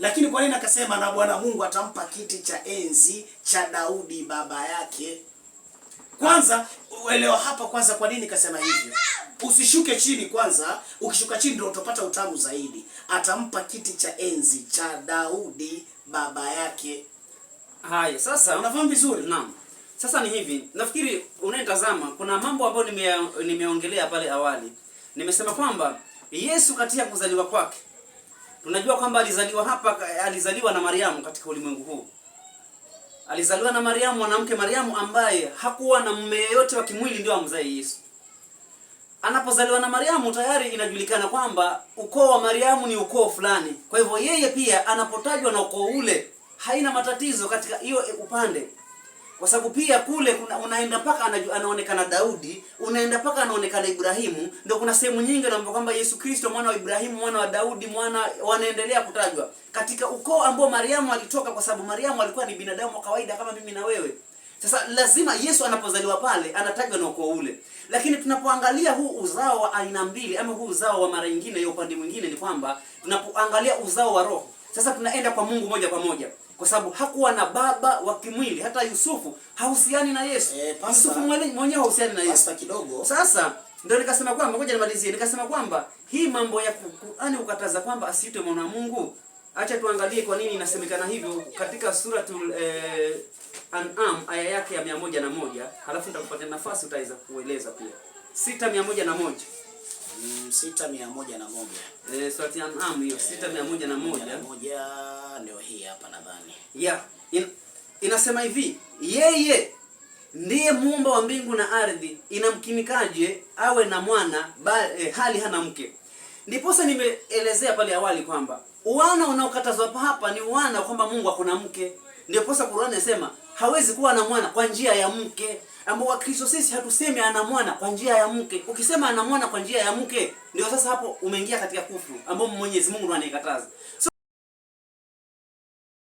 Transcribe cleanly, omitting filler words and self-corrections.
Lakini kwa nini akasema na Bwana Mungu atampa kiti cha enzi cha Daudi baba yake? Kwanza uelewa hapa kwanza kwa nini kasema hivyo. Usishuke chini kwanza, ukishuka chini ndio utapata utamu zaidi. Atampa kiti cha enzi cha Daudi baba yake. Haya, sasa unafahamu vizuri? Naam. Sasa ni hivi, nafikiri unayetazama kuna mambo ambayo nimeongelea pale awali. Nimesema kwamba Yesu katika kuzaliwa kwake, tunajua kwamba alizaliwa na Mariamu katika ulimwengu huu. Alizaliwa na Mariamu, mwanamke Mariamu ambaye hakuwa na mume yeyote wa kimwili ndio amzae Yesu. Anapozaliwa na Mariamu tayari inajulikana kwamba ukoo wa Mariamu ni ukoo fulani. Kwa hivyo yeye pia anapotajwa na ukoo ule haina matatizo katika hiyo upande. Kwa sababu pia kule unaenda paka anaonekana Daudi, unaenda paka anaonekana Ibrahimu, ndio kuna sehemu nyingi naomba kwamba Yesu Kristo mwana wa Ibrahimu, mwana wa Daudi, wanaendelea kutajwa katika ukoo ambao Mariamu alitoka, kwa sababu Mariamu alikuwa ni binadamu wa kawaida kama mimi na wewe. Sasa lazima Yesu anapozaliwa pale anatajwa na ukoo ule. Lakini tunapoangalia huu uzao wa aina mbili ama huu uzao wa mara nyingine ya upande mwingine ni kwamba tunapoangalia uzao wa roho. Sasa tunaenda kwa Mungu moja kwa moja. Kwa sababu hakuwa na baba wa kimwili, hata Yusufu hahusiani na Yesu. Yusufu mwenyewe hahusiani na Yesu kidogo. Sasa ndio nikasema kwamba ngoja nimalizie, nikasema kwamba hii mambo ya Qur'ani ukataza kwamba asiitwe mwana wa Mungu. Acha tuangalie kwa nini inasemekana hivyo katika suratul An'am aya yake ya 101, halafu nitakupatia nafasi utaweza kueleza pia. 6:101. 6:101. Surati An'am hiyo 6:101 ndio hii hapa nadhani. Inasema hivi, yeye ndiye muumba wa mbingu na ardhi, inamkinikaje awe na mwana hali hana mke. Ndiposa nimeelezea pale awali kwamba uwana unaokatazwa hapa ni uwana kwamba Mungu hakuna mke. Ndiposa Qur'ani inasema hawezi kuwa na mwana kwa njia ya mke. Ambao Wakristo sisi hatusemi ana mwana kwa njia ya mke. Ukisema ana mwana kwa njia ya mke, ndio sasa hapo umeingia katika kufuru ambao Mwenyezi Mungu anaikataza.